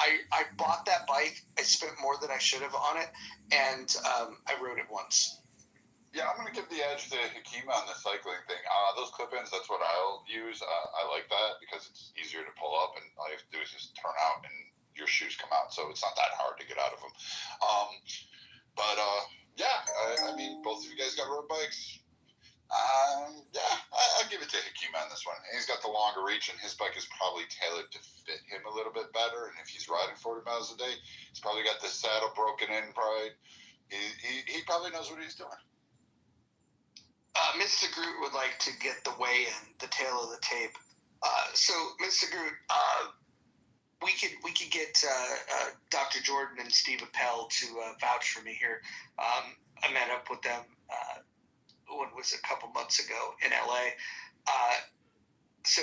I bought that bike. I spent more than I should have on it, and I rode it once. Yeah, I'm going to give the edge to Hakima on the cycling thing. Those clip-ins, that's what I'll use. I like that because it's easier to pull up, and all you have to do is just turn out, and your shoes come out, so it's not that hard to get out of them. I mean, both of you guys got road bikes. I'll give it to Hakima on this one. And he's got the longer reach, and his bike is probably tailored to fit him a little bit better, and if he's riding 40 miles a day, he's probably got the saddle broken in, probably. He probably knows what he's doing. Mr. Groot would like to get the weigh-in, the tail of the tape. So, Mr. Groot, we could get Dr. Jordan and Steve Appel to vouch for me here. I met up with them. What was a couple months ago in LA. So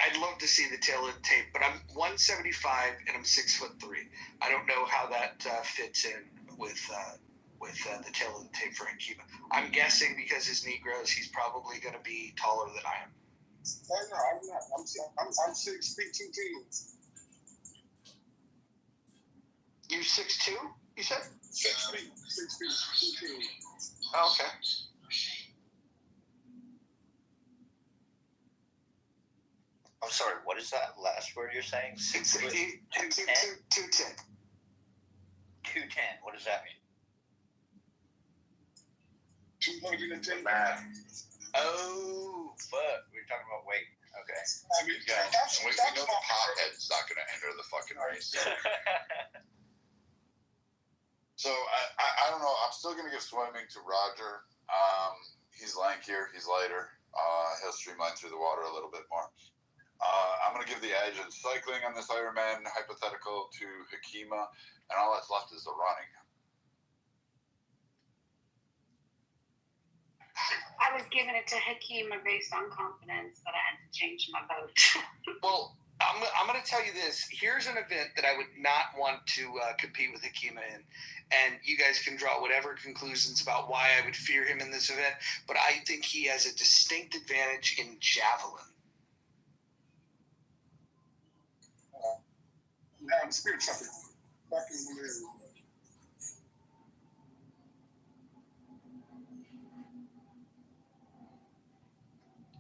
I'd love to see the tail of the tape, but I'm 175 and I'm 6'3". I don't know how that fits in with the tail of the tape for Hakima. I'm guessing because his knee grows, he's probably going to be taller than I am. No, I'm not. I'm 6 feet 2 inches. You're 6'2", you said? 6 feet 2 inches. Oh, okay. I'm sorry, what is that last word you're saying? 6 foot 210? 210. 210, what does that mean? 210 pounds. Oh, fuck. We're talking about weight. Okay. I mean, we know the pothead's not going to enter the fucking race. So, I don't know. I'm still going to give swimming to Roger. He's lankier. He's lighter. He'll streamline through the water a little bit more. I'm going to give the edge in cycling on this Ironman hypothetical to Hakima, and all that's left is the running. I was giving it to Hakima based on confidence, but I had to change my vote. Well, I'm going to tell you this. Here's an event that I would not want to compete with Hakima in. And you guys can draw whatever conclusions about why I would fear him in this event. But I think he has a distinct advantage in javelin. I'm spirit something. Back in the area.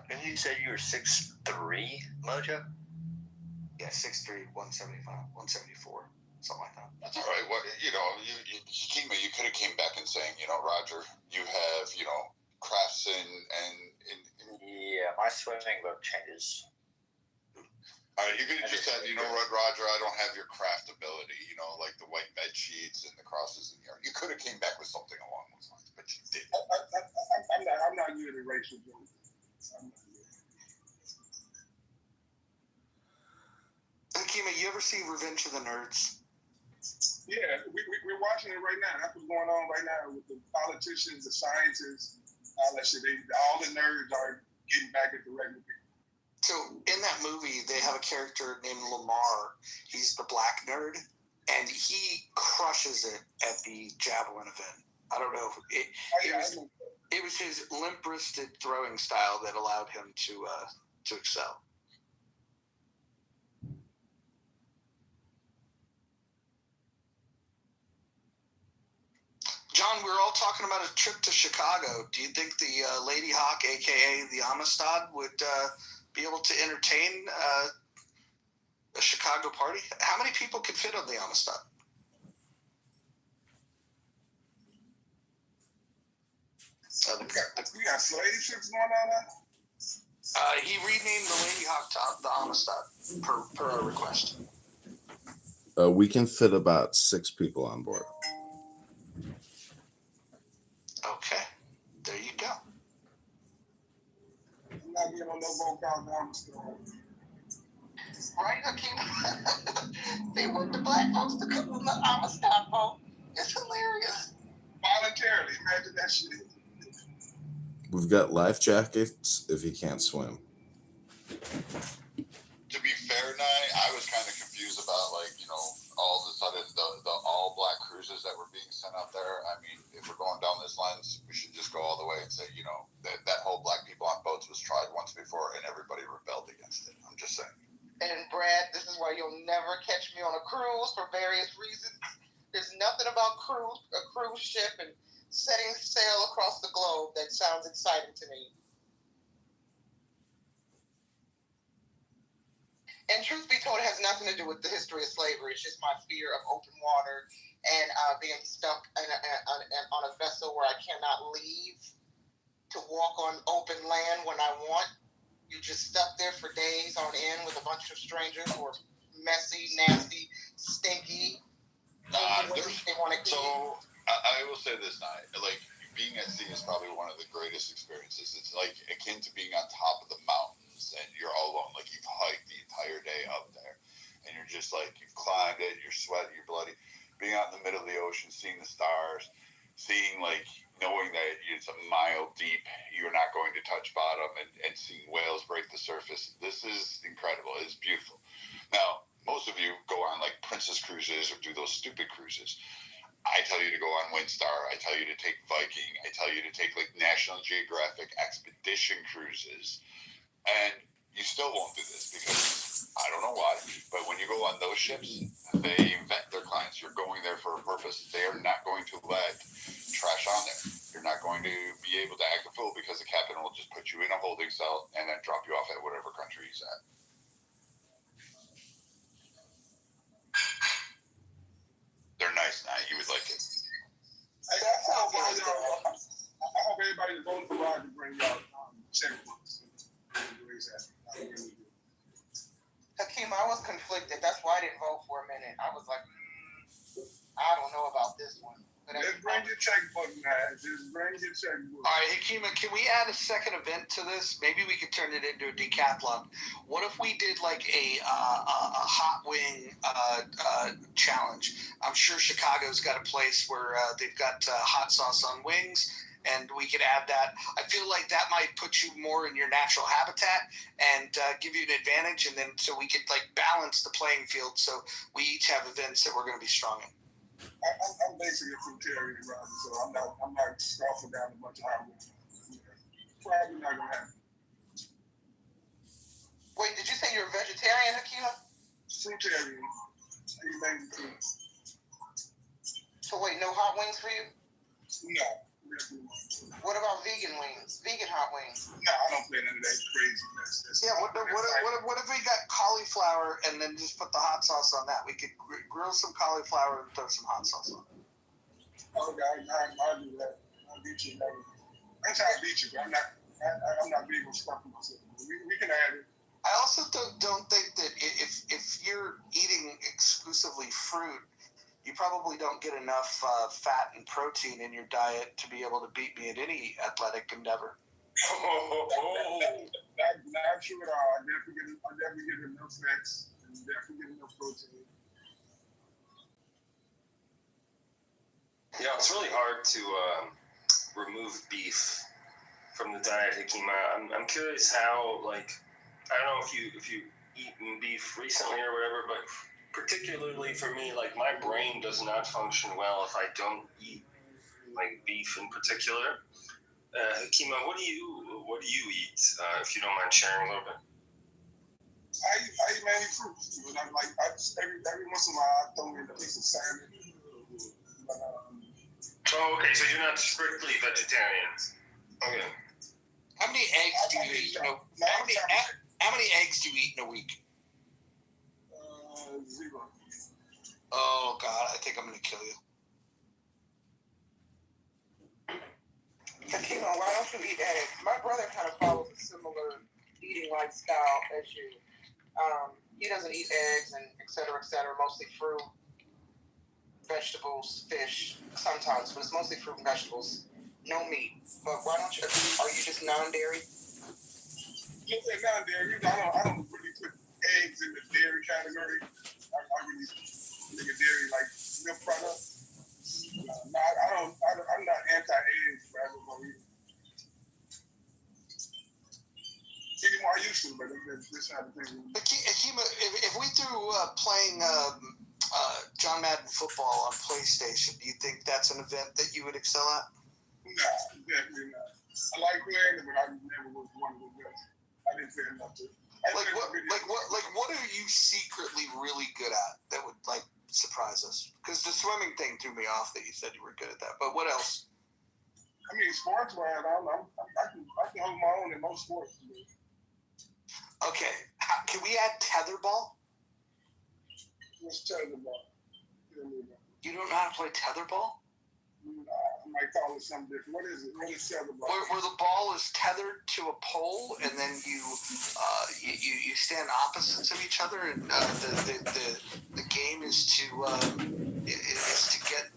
And you said you were 6'3", Mojo? Yeah, 6'3", 175, 174, something like that. That's all right. What Hakima, you could have came back and saying, Roger, you have, crafts and yeah, my swimming boat changes. All right, you could have just said, Roger, I don't have your craft ability, like the white bed sheets and the crosses in here. You could have came back with something along those lines, but you didn't. I'm not using racial jokes. Hakima, you ever see Revenge of the Nerds? Yeah, we're watching it right now. That's what's going on right now with the politicians, the scientists, all that shit. All the nerds are getting back at the regular people. So in that movie, they have a character named Lamar. He's the black nerd, and he crushes it at the javelin event. I don't know if it was his limp-wristed throwing style that allowed him to excel. John, we were all talking about a trip to Chicago. Do you think the Lady Hawk, a.k.a. the Amistad, would be able to entertain a Chicago party? How many people could fit on the Amistad? We got slave ships going on now? He renamed the Lady Hawk to the Amistad per our request. We can fit about 6 people on board. Okay, there you go. I'm not getting on no boat called the Amistad. Right, Hakeem? They want the black folks to come on the Amistad boat. It's hilarious. Voluntarily, imagine that shit. We've got life jackets if you can't swim. To be fair, Nye, I was kind of confused about, all of a sudden the all-black cruises that were being sent out there. I mean, if we're going down this lens, we should just go all the way and say, that whole black people on boats was tried once before and everybody rebelled against it. I'm just saying. And Brad, this is why you'll never catch me on a a cruise for various reasons. There's nothing about a cruise ship and setting sail across the globe that sounds exciting to me. And truth be told, it has nothing to do with the history of slavery. It's just my fear of open water and being stuck on a vessel where I cannot leave to walk on open land when I want. You're just stuck there for days on end with a bunch of strangers who are messy, nasty, stinky. They want to eat. So I will say this, now, like being at sea is probably one of the greatest experiences. It's like akin to being on top of the mountains and you're all alone. Like you've hiked the entire day up there, and you're just like you've climbed it. You're sweating. You're bloody. Being out in the middle of the ocean, seeing the stars, seeing like knowing that it's a mile deep, you're not going to touch bottom, and seeing whales break the surface. This is incredible. It's beautiful. Now, most of you go on like Princess cruises or do those stupid cruises. I tell you to go on Windstar. I tell you to take Viking. I tell you to take like National Geographic expedition cruises. And you still won't do this because I don't know why, but when you go on those ships, they vet their clients. You're going there for a purpose. They are not going to let trash on there. You're not going to be able to act a fool because the captain will just put you in a holding cell and then drop you off at whatever country he's at. They're nice now. You would like it. I hope everybody that's voting for Roger bring y'all checkbooks. Hakeem, I was conflicted. That's why I didn't vote for a minute. I was like, I don't know about this one. Just bring your checkbook, man. Just bring your checkbook. All right, Hakima, can we add a second event to this? Maybe we could turn it into a decathlon. What if we did like a hot wing challenge? I'm sure Chicago's got a place where they've got hot sauce on wings, and we could add that. I feel like that might put you more in your natural habitat and give you an advantage, and then so we could like balance the playing field so we each have events that we're going to be strong in. I'm basically a fruitarian, Roger, so I'm not scoffing down a bunch of hot wings. Probably not gonna happen. Wait, did you say you're a vegetarian, Hakima? Fruitarian. Anything to So wait, no hot wings for you? No, definitely not. What about vegan wings? Vegan hot wings? No, I don't play none of that craziness. Yeah, what if we got cauliflower and then just put the hot sauce on that? We could grill some cauliflower and throw some hot sauce on it. Okay, I'll do that. I'll beat you. I'm trying to beat you, but I'm not big on stuffing myself. We can add it. I also don't think that if you're eating exclusively fruit, you probably don't get enough fat and protein in your diet to be able to beat me at any athletic endeavor. Not true at all. I definitely get enough fats and definitely get enough protein. Yeah, it's really hard to remove beef from the diet, Hakima. I'm curious how, like, I don't know if you eaten beef recently or whatever, but particularly for me, like, my brain does not function well if I don't eat like beef in particular. Hakima, what do you eat? If you don't mind sharing a little bit. I eat mainly fruits. Every once in a while I throw in a piece of salmon. Oh, okay. So you're not strictly vegetarian. Okay. How many eggs do you eat? How many eggs do you eat in a week? 0. Oh God, I think I'm gonna kill you. Hakima, why don't you eat eggs? My brother kind of follows a similar eating lifestyle as you. He doesn't eat eggs and et cetera, mostly fruit, vegetables, fish, sometimes, but it's mostly fruit and vegetables. No meat. But why don't you, are you just non-dairy? Yeah, non-dairy. I don't really put eggs in the dairy category. I really look at dairy like milk product. I'm not anti-eggs, but I don't know either. Anymore, I used to, but this not the thing. Hakima, if we threw playing John Madden football on PlayStation, do you think that's an event that you would excel at? No, definitely not. I like playing it, but I never was one of the best. I didn't play enough to. What are you secretly really good at that would like surprise us? Because the swimming thing threw me off that you said you were good at that. But what else? I mean, sports wise, I can hold my own in most sports. Okay, can we add tetherball? What's tetherball? You don't know how to play tetherball? I might call it something different. What is it? What is tetherball? Where the ball is tethered to a pole, and then you stand opposites of each other, and the game is to get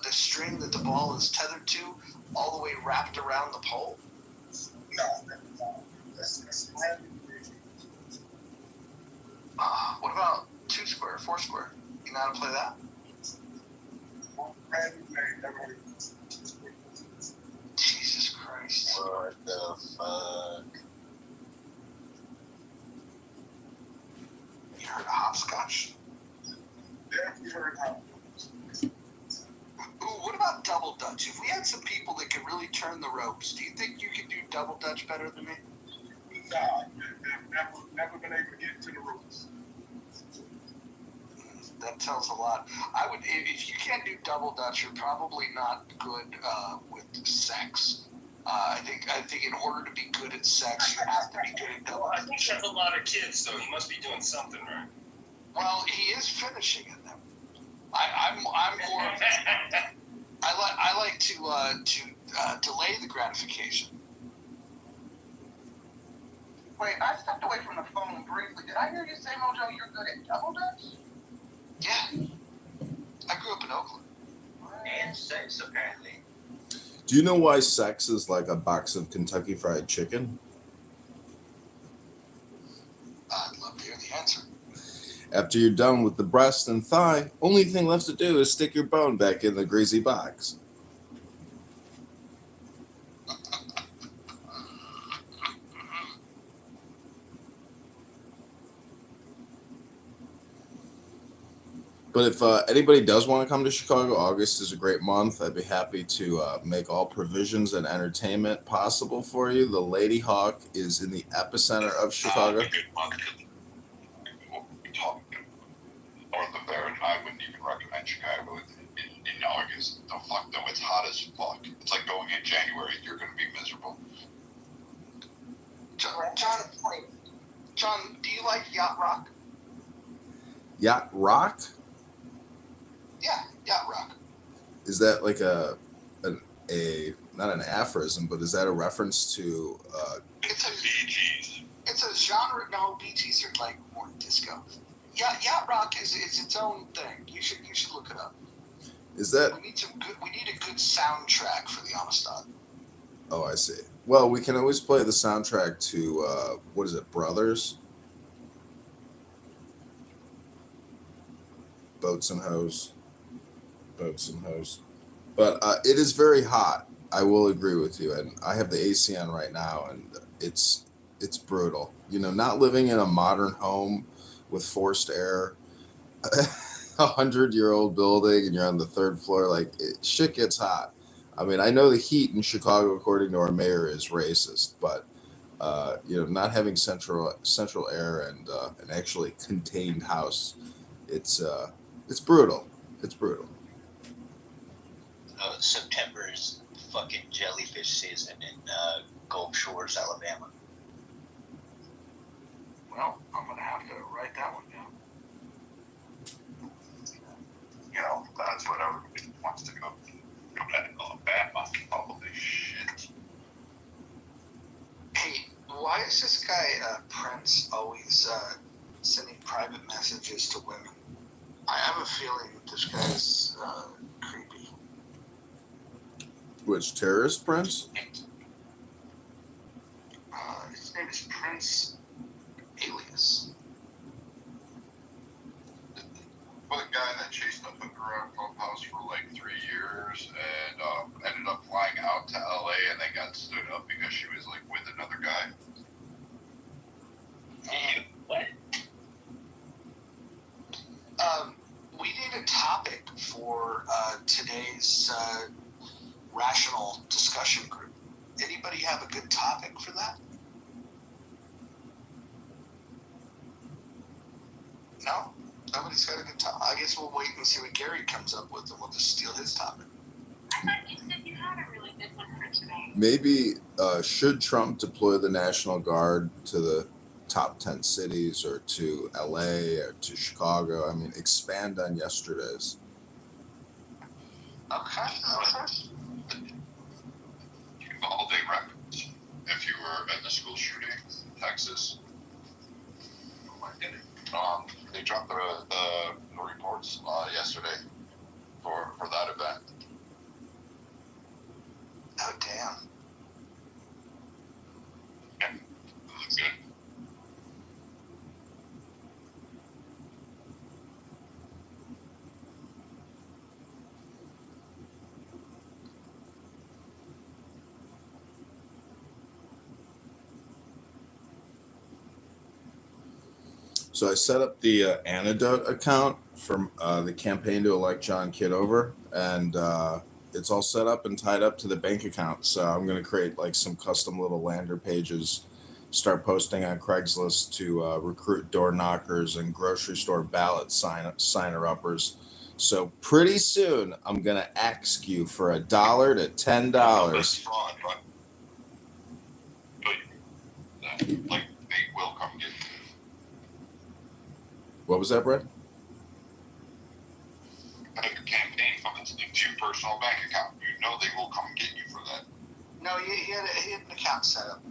the string that the ball is tethered to all the way wrapped around the pole. No, that's random. What about 2 square, 4 square? You know how to play that? Jesus Christ. What the fuck? You heard of hopscotch? Yeah, you heard how. Ooh, what about double dutch? If we had some people that could really turn the ropes, do you think you could do double dutch better than me? Nah, never been able to get to the roots. That tells a lot. I would, if you can't do double dutch, you're probably not good with sex. I think in order to be good at sex, you have to be good at double Well, I dutch. think he has a lot of kids, so he must be doing something right. Well, he is finishing in them. I'm more. I like to delay the gratification. Wait, I stepped away from the phone briefly. Did I hear you say, Mojo, you're good at double dutch? Yeah, I grew up in Oakland. And sex, apparently. Do you know why sex is like a box of Kentucky Fried Chicken? I'd love to hear the answer. After you're done with the breast and thigh, only thing left to do is stick your bone back in the greasy box. But if anybody does want to come to Chicago, August is a great month. I'd be happy to make all provisions and entertainment possible for you. The Lady Hawk is in the epicenter of Chicago. North of there, and I wouldn't even recommend Chicago in August. The fuck though, it's hot as fuck. It's like going in January, you're gonna be miserable. John, do you like yacht rock? Yacht rock? Yeah, yacht rock. Is that like a not an aphorism, but is that a reference to? It's a Bee Gees. It's a genre. No, Bee Gees are like more disco. Yeah, yacht rock is its own thing. You should look it up. Is that? We need a good soundtrack for the Amistad. Oh, I see. Well, we can always play the soundtrack to what is it, Brothers? Boats and Hoes. But it is very hot. I will agree with you, and I have the AC on right now, and it's brutal. You know, not living in a modern home with forced air, 100-year-old building, and you're on the 3rd floor. Like shit gets hot. I mean, I know the heat in Chicago, according to our mayor, is racist, but you know, not having central air and an actually contained house, it's brutal. It's brutal. September is fucking jellyfish season in Gulf Shores, Alabama. Well, I'm gonna have to write that one down. You know, that's what everybody wants to go to Alabama. Holy shit. Hey, why is this guy Prince always sending private messages to women? I have a feeling that this guy's creepy. Which terrorist prince? His name is Prince Alias. Well, the guy that chased up hooker around Clubhouse for like 3 years and ended up flying out to LA and they got stood up because she was like with another guy. What? We need a topic for today's rational discussion group. Anybody have a good topic for that? No, nobody's had a good time. I guess we'll wait and see what Gary comes up with, and we'll just steal his topic. I thought you said you had a really good one for today. Maybe should Trump deploy the National Guard to the top 10 cities or to LA or to Chicago? I mean, expand on yesterday's. Okay. All-day records. If you were at the school shooting in Texas, they dropped the reports yesterday for that event. Oh, damn. Yeah, that's good. So I set up the antidote account for the campaign to elect John Kitover, and it's all set up and tied up to the bank account. So I'm going to create like some custom little lander pages, start posting on Craigslist to recruit door knockers and grocery store ballot signer-uppers. So pretty soon I'm going to ask you for $1 to $10. That's fraud, but like they will come get you. What was that, Brett? Like a campaign funds into your personal bank account. You know they will come get you for that. No, he had an account set up.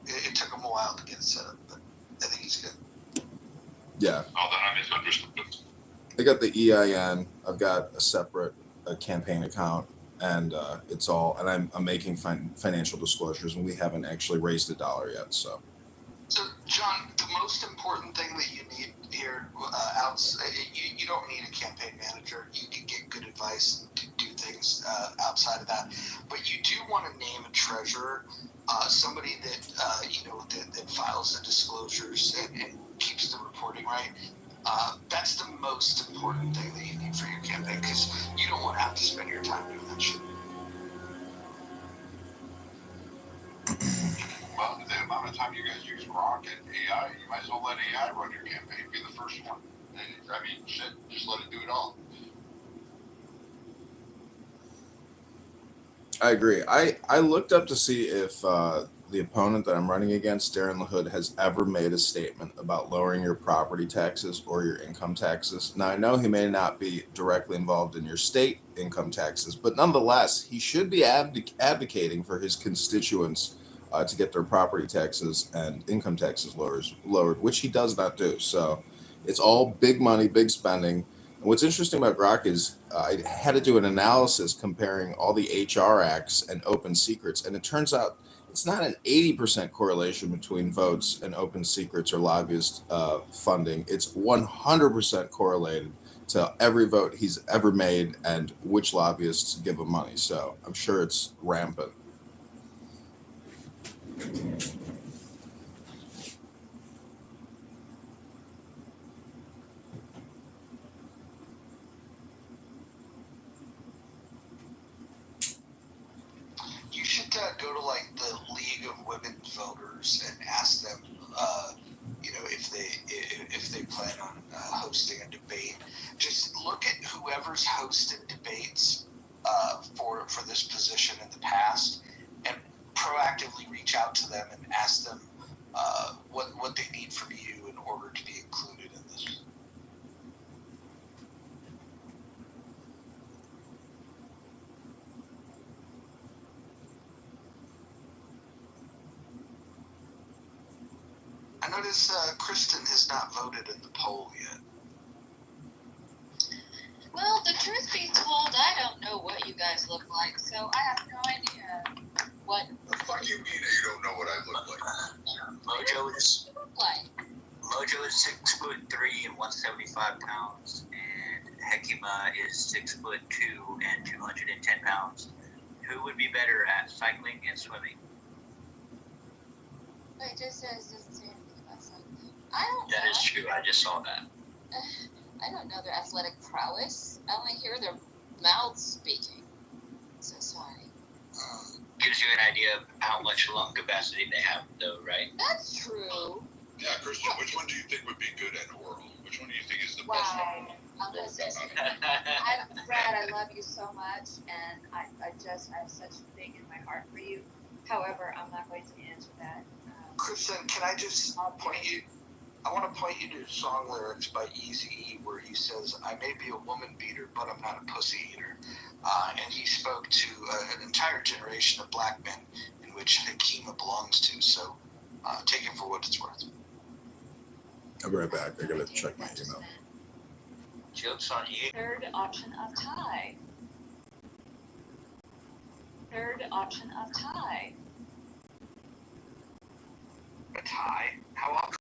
It took him a while to get it set up, but I think he's good. Yeah. Oh, then I misunderstood. I got the EIN. I've got a separate campaign account, and it's all. And I'm making financial disclosures, and we haven't actually raised $1 yet. So, John, the most important thing that you need here, you don't need a campaign manager. You can get good advice and do things outside of that, but you do want to name a treasurer, somebody that that files the disclosures and keeps the reporting right. That's the most important thing that you need for your campaign, because you don't want to have to spend your time doing that shit. Well, the amount of time you guys use Grok and AI, you might as well let AI run your campaign. Be the first one. And, I mean, shit, just let it do it all. I agree. I looked up to see if the opponent that I'm running against, Darren LaHood, has ever made a statement about lowering your property taxes or your income taxes. Now, I know he may not be directly involved in your state income taxes, but nonetheless, he should be advocating for his constituents to get their property taxes and income taxes lowered, which he does not do. So it's all big money, big spending. And what's interesting about Grok is I had to do an analysis comparing all the HR acts and open secrets, and it turns out it's not an 80% correlation between votes and open secrets or lobbyist funding. It's 100% correlated to every vote he's ever made and which lobbyists give him money. So I'm sure it's rampant. You should go to like the League of Women Voters and ask them, if they plan on hosting a debate. Just look at whoever's hosted debates for this position in the past, and proactively reach out to them and ask them what they need from you in order to be included in this. I notice Kristen has not voted in the poll yet. Well, the truth be told, I don't know what you guys look like, so I have no idea what The fuck you mean you don't know what I look like? Mojo is you look like. 6'3" and 175 pounds, and Hekima is 6'2" and 210 pounds. Who would be better at cycling and swimming? Wait, just says doesn't say anything about something. I don't know. That is true. I just saw that. I don't know their athletic prowess. I only hear their mouths speaking. So sorry. Gives you an idea of how much lung capacity they have, though, right? That's true. Yeah, Christian, which one do you think would be good at oral? Which one do you think is the best Wow. one? Brad, I love you so much, and I have such a thing in my heart for you. However, I'm not going to answer that. Kristen, can I just point you? I want to point you to song lyrics by Eazy-E where he says, "I may be a woman beater, but I'm not a pussy eater," and he spoke to an entire generation of black men, in which Hakima belongs to. So, take it for what it's worth. I'll be right back. I gotta check my email. Joke's on you. Third option of tie. Third option of tie. A tie?